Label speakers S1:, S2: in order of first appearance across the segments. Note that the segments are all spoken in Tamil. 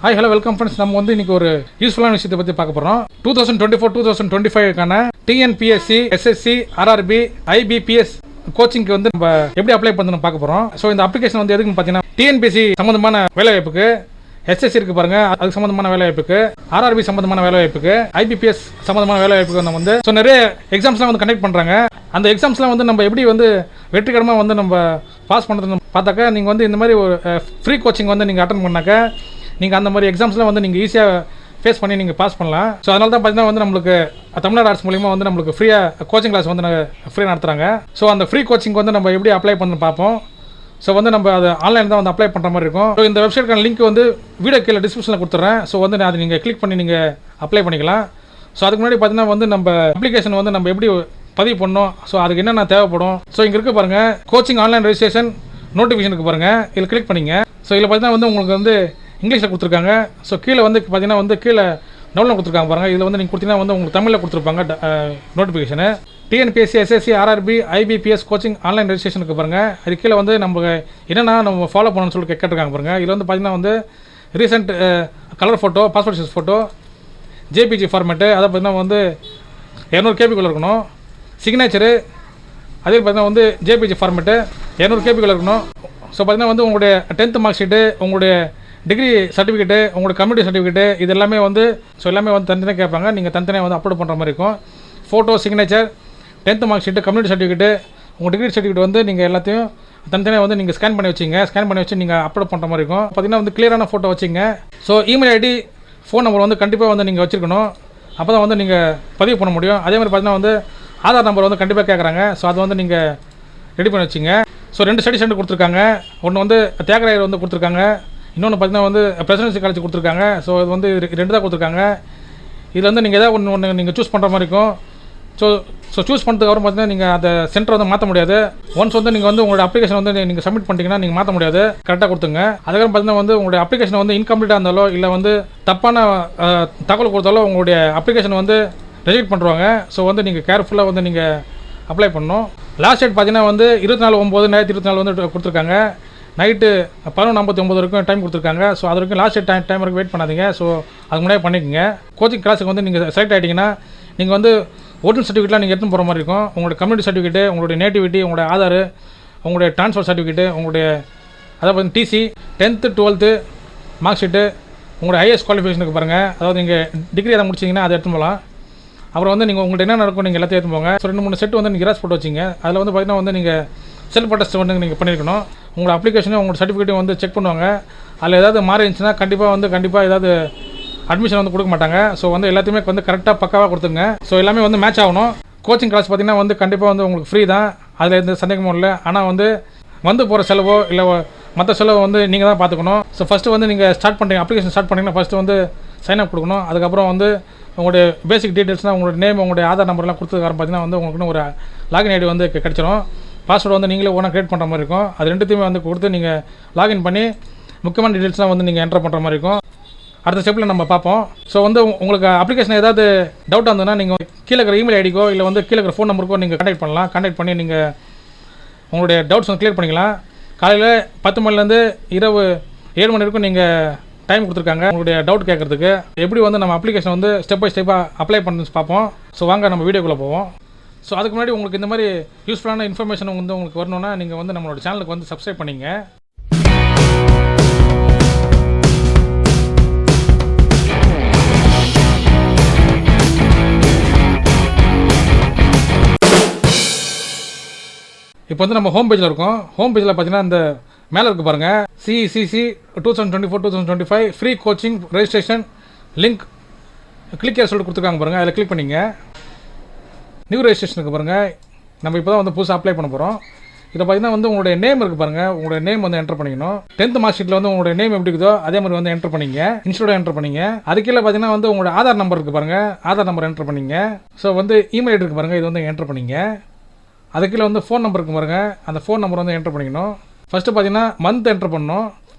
S1: Hi hello welcome friends. நம்ம வந்து இன்னைக்கு ஒரு யூஸ்ஃபுல்லான விஷயத்தை பற்றி பார்க்க போகிறோம். 2024-2025 டிஎன்பிஎஸ்சி, எஸ்எஸ்சி, ஆர்ஆர்பி, ஐபிபிஎஸ் கோச்சிங்க்கு வந்து நம்ம எப்படி அப்ளை பண்ணணும் பார்க்க போகிறோம். ஸோ இந்த அப்ளிகேஷன் வந்து எதுக்குன்னு பார்த்தீங்கன்னா டிஎன்பிஎஸ்சி சம்மந்தமான வேலைவாய்ப்புக்கு, எஸ்எஸ்சி இருக்கு பாருங்க அதுக்கு சம்பந்தமான வேலைவாய்ப்புக்கு, ஆர்ஆர்பி சம்பந்தமான வேலைவாய்ப்புக்கு, ஐபிபிஎஸ் சம்பந்தமான வேலைவாய்ப்புக்கு நம்ம வந்து ஸோ நிறைய எக்ஸாம்ஸ்லாம் வந்து கண்டக்ட் பண்ணுறாங்க. அந்த எக்ஸாம்ஸ்லாம் வந்து நம்ம எப்படி வந்து வெற்றிகரமாக வந்து நம்ம பாஸ் பண்ணுறதுன்னு பார்த்தாக்கா, நீங்கள் வந்து இந்த மாதிரி ஒரு ஃப்ரீ கோச்சிங் வந்து நீங்கள் அட்டன் பண்ணாக்க நீங்கள் அந்த மாதிரி எக்ஸாம்ஸ்லாம் வந்து நீங்கள் ஈஸியாக ஃபேஸ் பண்ணி நீங்கள் பாஸ் பண்ணலாம். ஸோ அதனால தான் பார்த்தீங்கன்னா வந்து நம்மளுக்கு தமிழ்நாடு ஆர்ட்ஸ் மூலிமா வந்து நம்மளுக்கு ஃப்ரீயாக கோச்சிங் கிளாஸ் வந்து ஃப்ரீயாக நடத்துகிறாங்க. ஸோ அந்த ஃப்ரீ கோச்சிங் வந்து நம்ம எப்படி அப்ளை பண்ணி பார்ப்போம். ஸோ வந்து நம்ம அது ஆன்லைன் தான் வந்து அப்ளை பண்ணுற மாதிரி இருக்கும். ஸோ இந்த வெப்சைட்க்கான லிங்க் வந்து வீடியோ கீழே டிஸ்கிரிப்ஷனில் கொடுத்துட்றேன். ஸோ வந்து அதை நீங்கள் கிளிக் பண்ணி நீங்கள் அப்ளை பண்ணிக்கலாம். ஸோ அதுக்கு முன்னாடி பார்த்தீங்கன்னா வந்து நம்ம அப்ளிகேஷன் வந்து நம்ம எப்படி பதிவு பண்ணோம், ஸோ அதுக்கு என்னென்ன தேவைப்படும். ஸோ இங்கே இருக்க பாருங்கள் கோச்சிங் ஆன்லைன் ரெஜிஸ்ட்ரேஷன் நோட்டிஃபிகேஷனுக்கு பாருங்கள், இதில் கிளிக் பண்ணிங்க. ஸோ இதில் பார்த்தீங்கன்னா வந்து உங்களுக்கு வந்து இங்கிலீஷில் கொடுத்துருக்காங்க. ஸோ கீழே வந்து பார்த்தீங்கன்னா வந்து கீழே டவுன்லோட் கொடுத்துருக்காங்க பாருங்கள். இதில் வந்து நீங்கள் கொடுத்தீங்கன்னா வந்து உங்களுக்கு தமிழில் கொடுத்துருப்பாங்க நோட்டிஃபிகேஷனு. TNPSC, SSC, RRB, IBPS coaching online ரெஜிஸ்ட்ரேஷனுக்கு பாருங்கள். அது கீழே வந்து நம்ம என்னென்னா நம்ம ஃபாலோ பண்ணணும்னு சொல்லி கேட்டிருக்காங்க பாருங்கள். இதில் வந்து பார்த்தீங்கன்னா வந்து recent colour photo, passport size photo, JPG format, அதை பார்த்தீங்கன்னா வந்து 200 கேபிக்குள்ளே இருக்கணும். சிக்னேச்சரு அதே பார்த்தீங்கன்னா வந்து ஜேபிஜி ஃபார்மேட்டு 200 கேபிக்குள்ளே இருக்கணும். ஸோ பார்த்தீங்கன்னா வந்து உங்களுடைய 10th மார்க் ஷீட்டு, உங்களுடைய டிகிரி சர்டிஃபிகேட்டு, உங்களோட கம்யூனிட்டி சர்டிஃபிகேட்டு, இது எல்லாமே வந்து ஸோ எல்லாமே வந்து தனித்தனியாக கேட்பாங்க. நீங்கள் தனித்தனியாக வந்து அப்லோட் பண்ணுற மாதிரி இருக்கும். Photo, signature, 10th mark sheet, community certificate, உங்கள் டிகிரி சர்டிஃபிகேட் வந்து நீங்கள் எல்லாத்தையும் தனித்தனியாக வந்து நீங்கள் ஸ்கேன் பண்ணி வச்சிங்க. ஸ்கேன் பண்ணி வச்சு நீங்கள் அப்லோட் பண்ணுற மாதிரி இருக்கும். பார்த்தீங்கன்னா வந்து கிளியரான ஃபோட்டோ வச்சிங்க. So email ID, phone number வந்து கண்டிப்பாக வந்து நீங்கள் வச்சுருக்கணும். அப்போ தான் வந்து நீங்கள் பதிவு பண்ண முடியும். அதே மாதிரி பார்த்தீங்கன்னா வந்து ஆதார் நம்பர் வந்து கண்டிப்பாக கேட்குறாங்க. ஸோ அதை வந்து நீங்கள் ரெடி பண்ணி வச்சிங்க. ஸோ 2 ஸ்டடி சென்டர் கொடுத்துருக்காங்க. ஒன்று வந்து தியாகராயர் வந்து கொடுத்துருக்காங்க, இன்னொன்று பார்த்தீங்கன்னா வந்து பிரசிடென்சி காலேஜ் கொடுத்துருக்காங்க. ஸோ இது வந்து 2 தான் கொடுத்துருக்காங்க. இதில் வந்து நீங்கள் எதாவது ஒன்று நீங்கள் சூஸ் பண்ணுற மாதிரி இருக்கும். ஸோ சூஸ் பண்ணுறதுக்கு அப்புறம் பார்த்தீங்கன்னா நீங்கள் அந்த சென்டரை வந்து மாற்ற முடியாது. ஒன்ஸ் வந்து நீங்கள் வந்து உங்களோட அப்ளிகேஷன் வந்து நீங்கள் சப்மிட் பண்ணிட்டீங்கன்னா நீங்கள் மாற்ற முடியாது. கரெக்டாக கொடுத்துங்க. அதுக்கப்புறம் பார்த்தீங்கன்னா வந்து உங்களுடைய அப்ளிகேஷன் வந்து இன்கம்ப்ளீட்டாக இருந்தாலோ இல்லை வந்து தப்பான தகவல் கொடுத்தாலோ உங்களுடைய அப்ளிகேஷன் வந்து ரிஜெக்ட் பண்ணுவாங்க. ஸோ வந்து நீங்கள் கேர்ஃபுல்லாக வந்து நீங்கள் அப்ளை பண்ணணும். லாஸ்ட் டேட் பார்த்தீங்கன்னா வந்து 24/9/2024 வந்து கொடுத்துருக்காங்க. நைட்டு 11:59 வரைக்கும் டைம் கொடுத்துருக்காங்க. ஸோ அது வரைக்கும் லாஸ்ட் டைம் வரைக்கும் வெயிட் பண்ணாதீங்க. ஸோ அதுக்கு முன்னாடி பண்ணிக்கோங்க. கோச்சிங் கிளாஸுக்கு வந்து நீங்கள் செலக்ட் ஆகிட்டிங்கன்னா நீங்கள் வந்து ஒரிஜினல் சர்டிஃபிகேட்லாம் நீங்கள் எடுத்துன்னு போகிற மாதிரி இருக்கும். உங்களுடைய கம்யூனிட்டி சர்டிஃபிகேட்டு, உங்களுடைய நேட்டிவிட்டி, உங்களுடைய ஆதார், உங்களுடைய ட்ரான்ஸ்ஃபர் சர்டிஃபிகேட்டு, உங்களுடைய அதை பார்த்து TC, 10th 12th mark sheet, உங்களுடைய ஹையஸ்ட் குவாலிஃபிகேஷனுக்கு பாருங்கள். அதாவது நீங்கள் டிகிரி அதை முடிச்சிங்கன்னா அதை எடுத்துன்னு போகலாம். அப்புறம் வந்து நீங்கள் உங்கள்கிட்ட என்ன நடக்கும் நீங்கள் எல்லாத்தையும் எடுத்து போங்க. ஸோ 2-3 செட் வந்து நீங்கள் கிராஸ் போட்டு வச்சிங்க. அதில் வந்து பார்த்தீங்கன்னா வந்து நீங்கள் செல்ஃப் அட்டஸ்ட் வந்து நீங்கள் பண்ணியிருக்கணும். உங்களோட அப்ளிகேஷனும் உங்களோட சர்டிஃபிகேட்டும் வந்து செக் பண்ணுவாங்க. அதில் ஏதாவது மாறி இருந்துச்சுன்னா கண்டிப்பாக ஏதாவது அட்மிஷன் வந்து கொடுக்க மாட்டாங்க. ஸோ வந்து எல்லாத்தையுமே வந்து கரெக்டாக பக்காவாக கொடுத்துங்க. ஸோ எல்லாமே வந்து மேட்ச் ஆகணும். கோச்சிங் கிளாஸ் பார்த்தீங்கன்னா வந்து கண்டிப்பாக வந்து உங்களுக்கு ஃப்ரீ தான், அதில் எந்த சந்தேகமும் இல்லை. ஆனால் வந்து போகிற செலவோ இல்லை மற்ற செலவோ வந்து நீங்கள் தான் பார்த்துக்கணும். ஸோ ஃபஸ்ட்டு வந்து நீங்கள் அப்ளிகேஷன் ஸ்டார்ட் பண்ணிங்கன்னா ஃபஸ்ட்டு வந்து சைன் அப் கொடுக்கணும். அதுக்கப்புறம் வந்து உங்களுடைய பேசிக் டீட்டெயில்ஸ்னால் உங்களுடைய நேம், உங்களுடைய ஆதார் நம்பர்லாம் கொடுத்ததுக்காரம் பார்த்தீங்கன்னா வந்து உங்களுக்கு ஒரு லாகின் ஐடி வந்து கிடச்சிரும். பாஸ்வேர்டு வந்து நீங்களே ஓனாக க்ரியேட் பண்ணுற மாதிரி இருக்கும். அது ரெண்டுத்தையுமே வந்து கொடுத்து நீங்கள் லாகின் பண்ணி முக்கியமான டீட்டெயில்ஸ்லாம் வந்து நீங்கள் என்டர் பண்ணுற மாதிரி இருக்கும். அடுத்த ஸ்டெப்பில் நம்ம பார்ப்போம். ஸோ வந்து உங்களுக்கு அப்ளிகேஷன் ஏதாவது டவுட்டாக இருந்ததுன்னா நீங்கள் கீழே இருக்கிற இமெயில் ஐடிக்கோ இல்லை வந்து கீழே இருக்கிற ஃபோன் நம்பருக்கோ நீங்கள் கான்டாக்ட் பண்ணலாம். கான்டாக்ட் பண்ணி நீங்கள் உங்களுடைய டவுட்ஸ் வந்து கிளியர் பண்ணிக்கலாம். காலையில் 10 மணிலேருந்து இரவு 7 மணி வரைக்கும் நீங்கள் டைம் கொடுத்துருக்காங்க உங்களுடைய டவுட் கேட்குறதுக்கு. எப்படி வந்து நம்ம அப்ளிகேஷன் வந்து ஸ்டெப் பை ஸ்டெப்பாக அப்ளை பண்ணி பார்ப்போம். ஸோ வாங்க நம்ம வீடியோக்குள்ளே போவோம். ஸோ அதுக்கு முன்னாடி உங்களுக்கு இந்த மாதிரி யூஸ்ஃபுல்லான இன்ஃபர்மேஷன் வந்து உங்களுக்கு வரணும்னா நீங்கள் வந்து நம்மளோட சேனலுக்கு வந்து சப்ஸ்கிரைப் பண்ணிங்க. இப்போ வந்து நம்ம ஹோம் பேஜில் இருக்கோம். ஹோம் பேஜில் பார்த்தீங்கன்னா இந்த மேலே இருக்குது பாருங்கள், CECC 2024-2025 free coaching registration link click சொல்லிட்டு கொடுத்துருக்காங்க பாருங்கள். அதில் கிளிக் பண்ணிங்க. நியூ ரெஜிஸ்ட்ரேஷனுக்கு பாருங்கள். நம்ம இப்போ தான் வந்து புதுசாக அப்ளை பண்ண போகிறோம். இதில் பார்த்தீங்கன்னா வந்து உங்களுடைய நேம் இருக்குது பாருங்கள். உங்களுடைய நேம் வந்து என்டர் பண்ணிக்கணும். 10th மார்க் ஷீட்டில் வந்து உங்களுடைய நேம் எப்படி இருக்குதோ அதே மாதிரி வந்து என்டர் பண்ணிங்க. இன்ஸ்டோட என்டர் பண்ணிங்க. அதுக்கீழே பார்த்தீங்கன்னா வந்து உங்களுடைய ஆதார் நம்பர் இருக்குது பாருங்கள். ஆதார் நம்பர் என்டர் பண்ணிங்க. ஸோ வந்து இமெயில் ஐடி இருக்குது பாருங்கள், இது வந்து என்டர் பண்ணிங்க. அதுக்கீழே வந்து ஃபோன் நம்பர் இருக்குது பாருங்கள். அந்த ஃபோன் நம்பர் வந்து என்டர் பண்ணிக்கணும். ஃபஸ்ட்டு பார்த்தீங்கன்னா மந்த் என்டர் பண்ணணும்.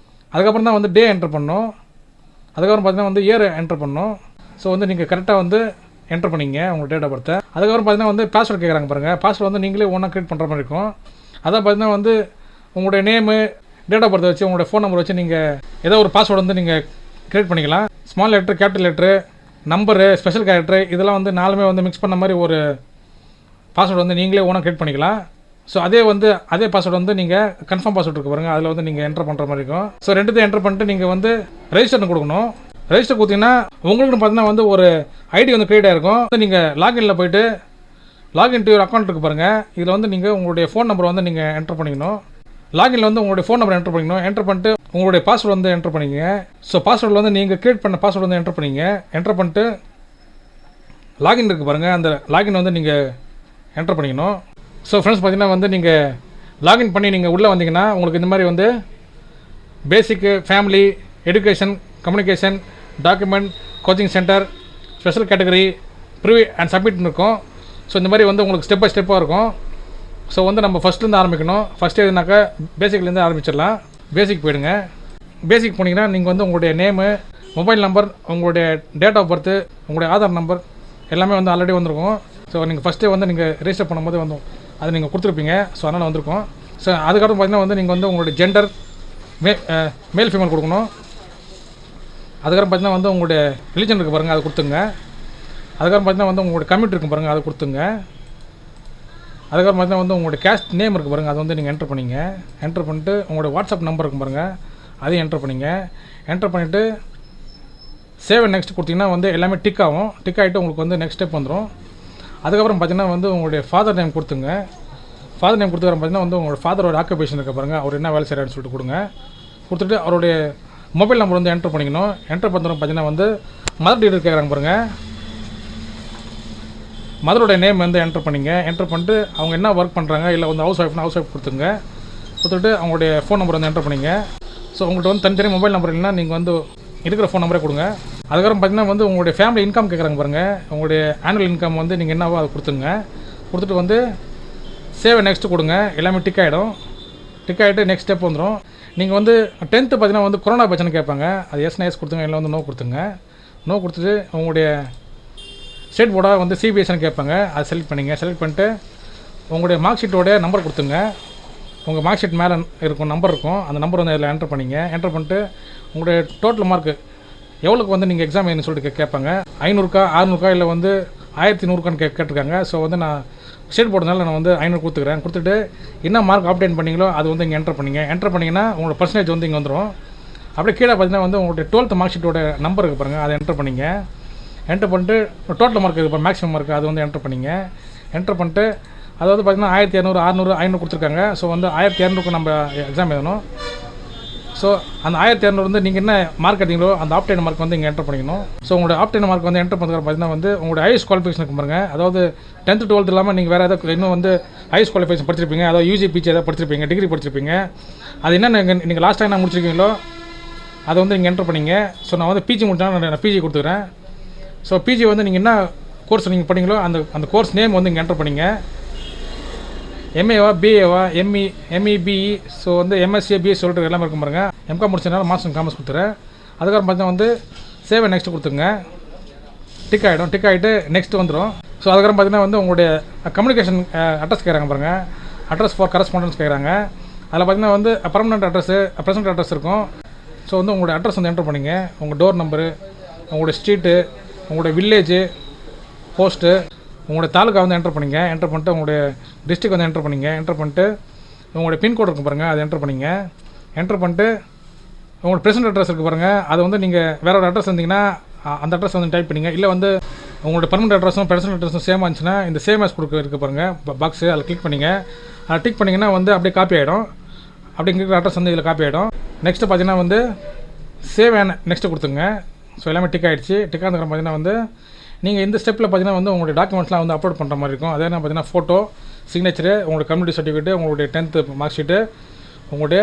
S1: அதுக்கப்புறம் தான் வந்து டே என்டர் பண்ணணும். அதுக்கப்புறம் பார்த்தீங்கன்னா வந்து இயர் என்டர் பண்ணணும். ஸோ வந்து நீங்கள் கரெக்டாக வந்து என்டர் பண்ணிங்க உங்கள் டேட் ஆஃப் பர்த்தை. அதுக்கப்புறம் பார்த்தீங்கன்னா வந்து பாஸ்வேர்டு கேட்குறாங்க பாருங்கள். பாஸ்வேர்டு வந்து நீங்களே ஒன்றா க்ரியேட் பண்ணுற மாதிரி இருக்கும். அதான் பார்த்தீங்கன்னா வந்து உங்களுடைய நேமு, டேட் ஆஃப் பர்த் வச்சு உங்களுடைய ஃபோன் நம்பர் வச்சு நீங்கள் ஏதோ ஒரு பாஸ்வேர்டு வந்து நீங்கள் கிரியேட் பண்ணிக்கலாம். Small letter, capital letter, number, special character இதெல்லாம் வந்து 4மே வந்து மிக்ஸ் பண்ண மாதிரி ஒரு பாஸ்வேர்டு வந்து நீங்களே ஓனாக கிரியேட் பண்ணிக்கலாம். ஸோ அதே பாஸ்வேர்டு வந்து நீங்கள் கன்ஃபார்ம் பாஸ்வேர்டு இருக்கு பாருங்கள், அதில் வந்து நீங்கள் என்டர் பண்ணுற மாதிரி இருக்கும். ஸோ ரெண்டுத்தையும் என்டர் பண்ணிட்டு நீங்கள் வந்து ரெஜிஸ்டர்னு கொடுக்கணும். ரெஜிஸ்டர் கொடுத்தீங்கன்னா உங்களுக்கு பார்த்தீங்கன்னா வந்து ஒரு ஐடி வந்து க்ரியேட் ஆகிருக்கும். நீங்கள் லாகின்ல போய்ட்டு லாகின் டு யுவர் அக்கௌண்ட் இருக்கு பாருங்கள், இதில் வந்து நீங்கள் உங்களுடைய ஃபோன் நம்பர் வந்து நீங்கள் என்டர் பண்ணிக்கணும். லாகின்ல வந்து உங்களுடைய ஃபோன் நம்பர் என்டர் பண்ணிக்கணும். என்டர் பண்ணிட்டு உங்களுடைய பாஸ்வேர்டு வந்து என்டர் பண்ணிக்கங்க. ஸோ பாஸ்வேர்டில் வந்து நீங்கள் கிரியேட் பண்ண பாஸ்வேர்டு வந்து என்டர் பண்ணிங்க. என்டர் பண்ணிட்டு லாகின் இருக்குது பாருங்கள், அந்த லாகின் வந்து நீங்கள் என்டர் பண்ணிக்கணும். ஸோ ஃப்ரெண்ட்ஸ் பார்த்தீங்கன்னா வந்து நீங்கள் லாகின் பண்ணி நீங்கள் உள்ளே வந்தீங்கன்னா உங்களுக்கு இந்த மாதிரி வந்து basic, family, education, communication, document, coaching centre, special category, preview and சப்மிட்னு இருக்கும். ஸோ இந்த மாதிரி வந்து உங்களுக்கு ஸ்டெப் பை ஸ்டெப்பாக இருக்கும். ஸோ வந்து நம்ம ஃபஸ்ட்லேருந்து ஆரம்பிக்கணும். ஃபஸ்ட்டு எதுனாக்கா பேசிக்லேருந்து ஆரம்பிச்சிடலாம். பேசிக் போயிடுங்க. பேசிக் போனீங்கன்னா நீங்கள் வந்து உங்களுடைய நேமு, மொபைல் நம்பர், உங்களுடைய டேட் ஆஃப் பர்த்து, உங்களுடைய ஆதார் நம்பர் எல்லாமே வந்து ஆல்ரெடி வந்திருக்கும். ஸோ நீங்கள் ஃபஸ்ட்டே வந்து நீங்கள் ரெஜிஸ்டர் பண்ணும்போது வந்து அது நீங்கள் கொடுத்துருப்பீங்க. ஸோ அதனால் வந்திருக்கும். ஸோ அதுக்கப்புறம் பார்த்தீங்கன்னா வந்து நீங்கள் வந்து உங்களுடைய ஜெண்டர் மேல் ஃபீமேல் கொடுக்கணும். அதுக்கப்புறம் பார்த்தீங்கன்னா வந்து உங்களுடைய ரிலிஜன் இருக்குது பாருங்கள், அதை கொடுத்துங்க. அதுக்கப்புறம் பார்த்தீங்கன்னா வந்து உங்களுடைய கம்யூனிட்டி இருக்கும் பாருங்கள், அதை கொடுத்துங்க. அதுக்கப்புறம் பார்த்தீங்கன்னா வந்து உங்களுடைய கேஸ்ட் நேம் இருக்குது பாருங்கள், அதை வந்து நீங்கள் என்டர் பண்ணிங்க. என்டர் பண்ணிட்டு உங்களுடைய வாட்ஸ்அப் நம்பர் இருக்கும் பாருங்கள், அதையும் என்டர் பண்ணிங்க. என்டர் பண்ணிவிட்டு சேவ் அண்ட் நெக்ஸ்ட் கொடுத்தீங்கன்னா வந்து எல்லாமே டிக் ஆகும். டிக் ஆகிட்டு உங்களுக்கு வந்து நெக்ஸ்ட் ஸ்டெப் வந்துடும். அதுக்கப்புறம் பார்த்தீங்கன்னா வந்து உங்களுடைய ஃபாதர் நேம் கொடுத்துங்க. ஃபாதர் நேம் கொடுத்துக்கிற பார்த்தீங்கன்னா வந்து உங்களோட ஃபாதரோட ஆக்குபேஷன் இருக்க பாருங்கள், அவர் என்ன வேலை செய்கிறாருன்னு சொல்லிட்டு கொடுங்க. கொடுத்துட்டு அவருடைய மொபைல் நம்பர் வந்து என்டர் பண்ணிக்கணும். என்டர் பண்ணுறோம் பார்த்தீங்கன்னா வந்து மதர் டீட்டெயில் கேட்குறாங்க பாருங்கள், மதரோட நேம் வந்து என்டர் பண்ணிங்க. என்டர் பண்ணிட்டு அவங்க என்ன ஒர்க் பண்ணுறாங்க, இல்லை வந்து ஹவுஸ் ஒய்ஃப் கொடுத்துங்க. கொடுத்துட்டு அவங்களுடைய ஃபோன் நம்பர் வந்து என்டர் பண்ணிங்க. ஸோ உங்கள்கிட்ட வந்து தனித்தனி மொபைல் நம்பர் இல்லைன்னா நீங்கள் வந்து இருக்கிற ஃபோன் நம்பரே கொடுங்க. அதுக்கப்புறம் பார்த்தீங்கன்னா வந்து உங்களுடைய ஃபேமிலி இன்கம் கேட்குறாங்க பாருங்கள், உங்களுடைய ஆனுவல் இன்கம் வந்து நீங்கள் என்னவோ அதை கொடுத்துங்க. கொடுத்துட்டு வந்து சேவ் நெக்ஸ்ட் கொடுங்க. எல்லாமே டிக் ஆகிடும். டிக் ஆகிட்டு நெக்ஸ்ட் ஸ்டெப் வந்துடும். நீங்கள் வந்து 10th பார்த்தீங்கன்னா வந்து கொரோனா பேட்ச்னு கேட்பாங்க, அது எஸ் கொடுத்துங்க, இல்லை வந்து நோ கொடுத்துங்க. நோ கொடுத்துட்டு உங்களுடைய ஸ்டேட் போர்டாக வந்து சிபிஎஸ்ன்னு கேட்பாங்க, அதை செலக்ட் பண்ணிங்க. செலக்ட் பண்ணிட்டு உங்களுடைய மார்க் ஷீட்டோடைய நம்பர் கொடுத்துங்க. உங்கள் மார்க் ஷீட் மேலே இருக்கும் நம்பர் இருக்கும், அந்த நம்பர் வந்து அதில் என்டர் பண்ணிங்க. என்டர் பண்ணிட்டு உங்களுடைய டோட்டல் மார்க்கு எவ்வளோக்கு வந்து நீங்கள் எக்ஸாம் எழுதுன்னு சொல்லிட்டு கேட்பாங்க. 500க்கா 600க்கா இல்லை வந்து 1100க்கான்னு கேட்டிருக்காங்க. ஸோ வந்து நான் ஸ்டேட் போர்டுனால நான் வந்து 500 கொடுத்துக்கிறேன். கொடுத்துட்டு என்ன மார்க் அப்டேட் பண்ணிங்களோ அது வந்து இங்கே என்டர் பண்ணிங்க. என்டர் பண்ணிங்கன்னா உங்களோட பர்சன்டேஜ் வந்து இங்கே வந்துடும். அப்படியே கீழே பார்த்தீங்கன்னா வந்து உங்களுடைய 12th மார்க் ஷீட்டோட நம்பர் இருக்குது பாருங்கள், அதை என்டர் பண்ணிங்க. என்டர் பண்ணிட்டு டோட்டல் மார்க் இருக்குது மேக்ஸிமம் மார்க், அது வந்து என்டர் பண்ணிங்க. என்டர் பண்ணிட்டு அதாவது பார்த்தீங்கன்னா 1200, 600, 500 கொடுத்துருக்காங்க. ஸோ வந்து 1200க்கு நம்ம எக்ஸாம் எழுதணும். ஸோ அந்த 1200 வந்து நீங்கள் என்ன மார்க் எடுத்தீங்களோ அந்த ஆப்டைன் மார்க் வந்து இங்கே என்டர் பண்ணிக்கணும். ஸோ உங்களோட ஆப்டைன் மார்க் வந்து என்டர் பண்ணுறது பார்த்தீங்கன்னா வந்து உங்களோட ஹையஸ்ட் குவாலிஃபிகேஷன் இருக்கும் பாருங்க, அதாவது 10th 12th இல்லாமல் நீங்கள் வேறு ஏதாவது இன்னும் வந்து ஹையஸ்ட் குவாலிஃபிகேஷன் படிச்சிருப்பீங்க, அதாவது யூஜி பிஜி ஏதாவது படிச்சிருப்பீங்க, டிகிரி படிச்சிருப்பீங்க. அது என்ன நீங்கள் லாஸ்ட் டைம் நான் முடிச்சிருக்கீங்களோ அதை வந்து நீங்கள் என்டர் பண்ணிங்க. ஸோ நான் வந்து பிஜி முடிச்சா நான் பிஜி கொடுத்துக்கிறேன். ஸோ பிஜி வந்து நீங்கள் என்ன கோர்ஸ் நீங்கள் படிங்களோ அந்த கோர்ஸ் நேம் வந்து இங்கே என்டர் பண்ணிங்க. எம்ஏவா பிஏவா எம்இபிஇ ஸோ வந்து எம்எஸ்சி பிஎஸ் சொல்லிட்டு எல்லாமே இருக்கும் பாருங்க. எம்காம் முடிச்சதுனால மாஸ்டர் இன் காமர்ஸ் கொடுத்துறேன். அதுக்கப்புறம் பார்த்தீங்கன்னா வந்து சேவ் நெக்ஸ்ட் கொடுத்துங்க. டிக் ஆகிடும். டிக் ஆகிட்டு நெக்ஸ்ட் வந்துடும். ஸோ அதுக்கப்புறம் பார்த்தீங்கன்னா வந்து உங்களுடைய கம்யூனிகேஷன் அட்ரஸ் கேட்குறாங்க பாருங்கள், அட்ரஸ் ஃபார் கரஸ்பாண்டன்ஸ் கேட்குறாங்க. அதில் பார்த்தீங்கன்னா வந்து பர்மனெண்ட் அட்ரஸு ப்ரெசென்ட் அட்ரஸ் இருக்கும். ஸோ வந்து உங்களுடைய அட்ரஸ் வந்து என்டர் பண்ணிங்க. உங்கள் டோர் நம்பரு, உங்களுடைய ஸ்ட்ரீட்டு, உங்களுடைய வில்லேஜு, போஸ்ட்டு, உங்களுடைய தாலுக்கா வந்து என்டர் பண்ணிங்க. என்டர் பண்ணிட்டு உங்களுடைய டிஸ்ட்ரிக் வந்து என்டர் பண்ணிங்க. என்டர் பண்ணிட்டு உங்களுடைய பின்கோடு இருக்கும் பாருங்கள், அதை என்டர் பண்ணிங்க. என்டர் பண்ணிட்டு உங்களோட ப்ரெசென்ட் அட்ரஸ் இருக்குது பாருங்கள், அது வந்து நீங்கள் வேறு ஒரு அட்ரஸ் வந்தீங்கன்னா அந்த அட்ரஸ் வந்து டைப் பண்ணிங்க. இல்லை வந்து உங்களோட பர்மனெண்ட் அட்ரஸும் ப்ரெசென்ட் அட்ரஸும் சேமாக இருந்துச்சுன்னா இந்த சேம் ஆஸ் கொடுக்க இருக்குது பாருங்கள் பாக்ஸு, அதில் கிளிக் பண்ணிங்க. அதை டிக் பண்ணிங்கன்னா வந்து அப்படியே காப்பி ஆகிடும். அப்படிங்கிற அட்ரஸ் வந்து இதில் காப்பி ஆகிடும். நெக்ஸ்ட்டு பார்த்தீங்கன்னா வந்து சேவ் அண்ட் நெக்ஸ்ட்டு கொடுத்துங்க. ஸோ எல்லாமே டிக் ஆகிடுச்சு. டிக் ஆனதுக்கு பார்த்தீங்கன்னா வந்து நீங்கள் இந்த ஸ்டெப்பில் பார்த்தீங்கன்னா வந்து உங்களுடைய டாக்குமெண்ட்ஸ்லாம் வந்து அப்லோட் பண்ணுற மாதிரி இருக்கும். அதே பார்த்தீங்கன்னா ஃபோட்டோ, சிக்னேச்சரு, உங்களுடைய கம்யூனிட்டி சர்டிஃபிகேட்டு, உங்களுடைய 10th மார்க் ஷீட்டு, உங்களுடைய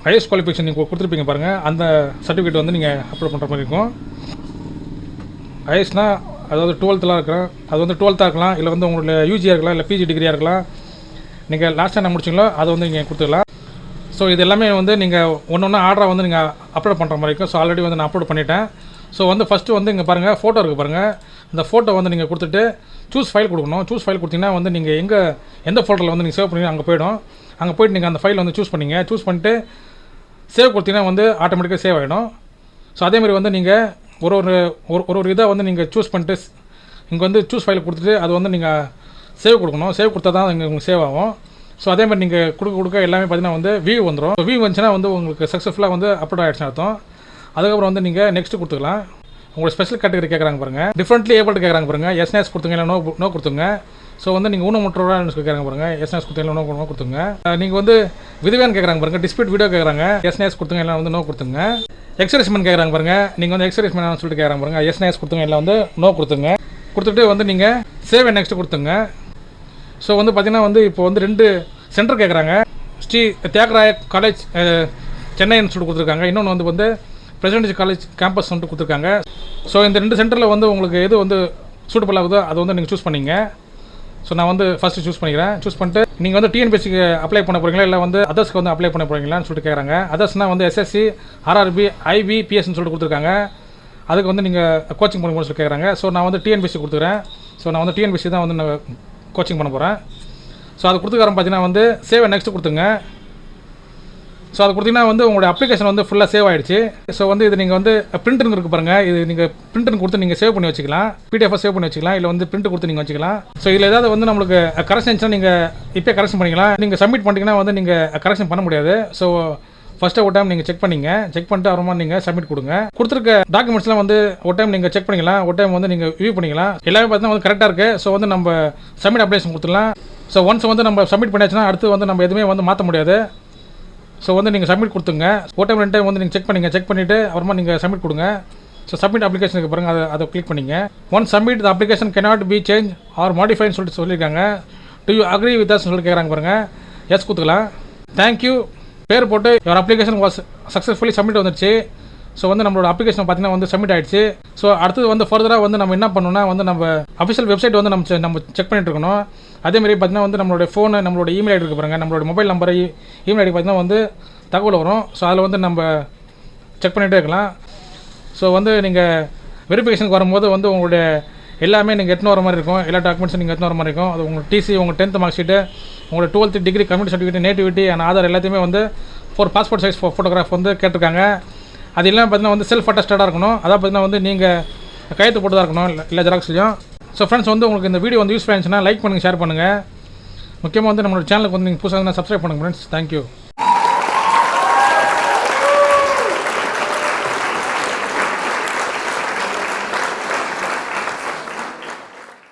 S1: ஹையஸ்ட் குவாலிஃபிகேஷன் நீங்கள் கொடுத்துருப்பீங்க பாருங்கள், அந்த சர்டிஃபிகேட் வந்து நீங்கள் அப்லோட் பண்ணுற மாதிரி இருக்கும். ஹையஸ்ட்னா அதாவது 12th இருக்கலாம், அது வந்து 12th இருக்கலாம், இல்லை வந்து உங்களுடைய யூஜியாக இருக்கலாம், இல்லை பிஜி டிகிரியாக இருக்கலாம். நீங்கள் லாஸ்ட்டாக என்ன முடிச்சிங்களோ அதை வந்து நீங்கள் கொடுத்துக்கலாம். ஸோ இது எல்லாமே வந்து நீங்கள் ஒன்று ஒன்றா ஆர்டராக வந்து நீங்கள் அப்லோட் பண்ணுற மாதிரி இருக்கும். ஸோ ஆல்ரெடி வந்து நான் அப்லோட் பண்ணிட்டேன். ஸோ வந்து ஃபஸ்ட்டு வந்து இங்கே பாருங்கள் ஃபோட்டோ இருக்குது பாருங்கள், அந்த ஃபோட்டோ வந்து நீங்கள் கொடுத்துட்டு சூஸ் ஃபைல் கொடுக்கணும். சூஸ் ஃபைல் கொடுத்தீங்கன்னா வந்து நீங்கள் எந்த ஃபோட்டோவில் வந்து நீங்கள் சேவ் பண்ணி அங்கே போய்டும். அங்கே போய்ட்டு நீங்கள் அந்த ஃபைல் வந்து சூஸ் பண்ணிங்க. சூஸ் பண்ணிட்டு சேவ் கொடுத்தீங்கன்னா வந்து ஆட்டோமேட்டிக்காக சேவ் ஆகிடும். ஸோ அதேமாதிரி வந்து நீங்கள் ஒரு ஒரு ஒரு ஒரு இதை வந்து நீங்கள் சூஸ் பண்ணிட்டு இங்கே வந்து சூஸ் ஃபைல் கொடுத்துட்டு அது வந்து நீங்கள் சேவ் கொடுக்கணும். சேவ் கொடுத்தா தான் இங்கே உங்களுக்கு சேவ் ஆகும். ஸோ அதேமாதிரி நீங்கள் கொடுக்க எல்லாமே பார்த்தீங்கன்னா வந்து வியூ வந்துடும். வியூ வந்துச்சுன்னா வந்து உங்களுக்கு சக்ஸஸ்ஃபுல்லாக வந்து அப்லோட் ஆகிடுச்சுன்னு அர்த்தம். அதுக்கப்புறம் வந்து நீங்கள் நெக்ஸ்ட் கொடுத்துக்கலாம். உங்களுக்கு ஸ்பெஷல் கேட்டகரி கேட்குறாங்க பாருங்கள், டிஃப்ரெண்ட்லி ஏபிள்ட்டு கேட்குறாங்க பாருங்கள், எஸ்எஸ் கொடுத்துங்க இல்லை நோ கொடுத்துங்க. ஸோ வந்து நீங்கள் ஊனமுற்றோரான்னு கேட்குறாங்க பாருங்கள், எஸ்எஸ் கொடுத்தீங்க இல்லை நோ கொடுத்துங்க. நீங்கள் வந்து விதவையான்னு கேட்குறாங்க பாருங்கள், டிஸ்பியூட் வீடியோ கேட்குறாங்க, எஸ்எஸ் கொடுத்துங்க இல்லை வந்து நோ கொடுத்துங்க. எக்ஸர்சைஸ்மெண்ட் கேட்குறாங்க பாருங்கள், நீங்கள் வந்து எக்ஸர்சைஸ்மெண்ட் சொல்லிட்டு கேட்குறாங்க பாருங்கள், எஸ்எஸ் கொடுத்துங்க இல்லை வந்து நோ கொடுத்துங்க. கொடுத்துட்டு வந்து நீங்கள் சேவ் அண்ட் நெக்ஸ்ட் கொடுத்துங்க. ஸோ வந்து பார்த்தீங்கன்னா வந்து இப்போ வந்து 2 சென்டர் கேட்குறாங்க. ஸ்ரீ தியாகராய காலேஜ் சென்னைன்னு சொல்லிட்டு கொடுத்துருக்காங்க. இன்னொன்று வந்து பிரசிடென்சி காலேஜ் கேம்பஸ் வந்துட்டு கொடுத்துருக்காங்க. ஸோ இந்த 2 சென்டரில் வந்து உங்களுக்கு எது வந்து சூட்டபிள் ஆகுதோ அதை வந்து நீங்கள் சூஸ் பண்ணிங்க. ஸோ நான் வந்து ஃபஸ்ட்டு சூஸ் பண்ணிக்கிறேன். சூஸ் பண்ணிட்டு நீங்கள் வந்து டிஎன்பிஎஸ்சிக்கு அப்ளை பண்ண போகிறீங்களா இல்லை வந்து அதர்ஸ்க்கு வந்து அப்ளை பண்ண போகிறீங்களான்னு சொல்லிட்டு கேட்குறாங்க. அதர்ஸ்னால் வந்து எஸ்எஸ்சி, ஆர்ஆர்பி, ஐபி, பிஎஸ்ன்னு சொல்லிட்டு கொடுத்துருக்காங்க. அதுக்கு வந்து நீங்கள் கோச்சிங் பண்ண சொல்லி கேட்குறாங்க. ஸோ நான் வந்து டிஎன்பிஎஸ்சி கொடுத்துக்கிறேன். ஸோ நான் வந்து டிஎன்பிஎஸ்சி தான் வந்து நான் கோச்சிங் பண்ண போகிறேன். ஸோ அது கொடுத்துக்காரன் பார்த்தீங்கன்னா வந்து சேவ் அண்ட் நெக்ஸ்ட் கொடுத்துங்க. ஸோ அது கொடுத்தீங்கன்னா வந்து உங்களுடைய அப்ளிகேஷன் வந்து ஃபுல்லாக சேவ் ஆகிடுச்சு. ஸோ வந்து இது நீங்கள் வந்து பிரிண்ட்னு இருக்கு பாருங்கள், இது நீங்கள் பிரிண்ட்னு கொடுத்து நீங்கள் சேவ் பண்ணி வச்சுக்கலாம், பிடிஎஃப் சேவ் பண்ணி வச்சுக்கலாம், இல்லை வந்து பிரிண்ட் கொடுத்து நீங்கள் வச்சுக்கலாம். ஸோ இதில் ஏதாவது வந்து நம்மளுக்கு கரெக்ஷன் இருந்துச்சுன்னா நீங்கள் இப்போ கரெக்ஷன் பண்ணிக்கலாம். நீங்கள் சப்மிட் பண்ணிட்டீங்கன்னா வந்து நீங்கள் கரெக்ஷன் பண்ண முடியாது. ஸோ ஃபஸ்ட்டு ஒரு டைம் நீங்கள் செக் பண்ணிட்டு அப்புறமா நீங்கள் சப்மிட் கொடுங்க. கொடுத்துருக்க டாக்குமெண்ட்ஸ்லாம் வந்து ஒரு டைம் நீங்கள் செக் பண்ணிக்கலாம், ஒரு டைம் வந்து நீங்கள் வியூ பண்ணிக்கலாம். எல்லாமே பார்த்தீங்கன்னா வந்து கரெக்டாக இருக்குது. ஸோ வந்து நம்ம சப்மிட் அப்ளிகேஷன் கொடுத்துடலாம். ஸோ ஒன்ஸ் வந்து நம்ம சப்மிட் பண்ணியாச்சுன்னா அடுத்து வந்து நம்ம எதுவுமே வந்து மாற்ற முடியாது. ஸோ வந்து நீங்கள் சப்மிட் கொடுத்துங்க. ஒரு டைம் 2 டைம் வந்து நீங்கள் செக் பண்ணிவிட்டு அப்புறமா நீங்கள் சப்மிட் கொடுங்க. ஸோ சப்மிட் அப்ளிகேஷனுக்கு பாருங்கள், அதை கிளிக் பண்ணிங்க. Once submit the application cannot be changed or modified சொல்லியிருக்காங்க. To you agree with us சொல்லி கேட்குறாங்க பாருங்கள், எஸ் கொடுத்துக்கலாம். தேங்க்யூ பேர் போட்டு your application was successfully submit வந்துடுச்சு. ஸோ வந்து நம்மளோட அப்ளிகேஷன் பார்த்தீங்கன்னா வந்து சப்மிட் ஆகிடுச்சு. ஸோ அடுத்தது வந்து ஃபர்தராக வந்து நம்ம என்ன பண்ணணும்னா வந்து நம்ம அஃபிஷியல் வெப்சைட் வந்து நம்ம செக் பண்ணிட்டு இருக்கணும். அதேமாதிரி பார்த்தீங்கன்னா வந்து நம்மளோட ஃபோனு, நம்மளோட இமெயில் ஐடி இருக்கு பாருங்க, நம்மளோட மொபைல் நம்பர், இமெயில் ஐடி பார்த்தீங்கன்னா வந்து தகவல் வரும். ஸோ அதில் வந்து நம்ம செக் பண்ணிகிட்டே இருக்கலாம். ஸோ வந்து நீங்கள் வெரிஃபிகேஷனுக்கு வரும்போது வந்து உங்களுடைய எல்லாமே நீங்கள் எடுத்துன்னு வர மாதிரி இருக்கும், எல்லா டாக்குமெண்ட்ஸும் நீங்கள் எடுத்துன்னு வர மாதிரி இருக்கும். அது உங்கள் டிசி, உங்கள் 10th மார்க் ஷீட்டு, உங்களோட 12th degree, community certificate, nativity and Aadhaar எல்லாத்தையுமே வந்து பாஸ்போர்ட் சைஸ் ஃபோட்டோகிராஃப் வந்து கேட்டிருக்காங்க. அது இல்லாமல் பார்த்தீங்கன்னா வந்து செல்ஃப் அட்டஸ்டடாக இருக்கணும். அதான் பார்த்தீங்கன்னா வந்து நீங்கள் கையெழுத்து போட்டு தான் இருக்கணும், இல்லை ஜெராக்ஸ்லையும். ஸோ ஃப்ரெண்ட்ஸ் வந்து உங்களுக்கு இந்த வீடியோ வந்து யூஸ்ஃபுல்லாக இருந்துச்சுன்னா லைக் பண்ணுங்கள், ஷேர் பண்ணுங்கள். முக்கியமாக வந்து நம்மளோட சேனலுக்கு வந்து நீங்கள் புதுசாக சப்ஸ்கிரைப் பண்ணுங்கள் ஃப்ரெண்ட்ஸ். தேங்க்யூ.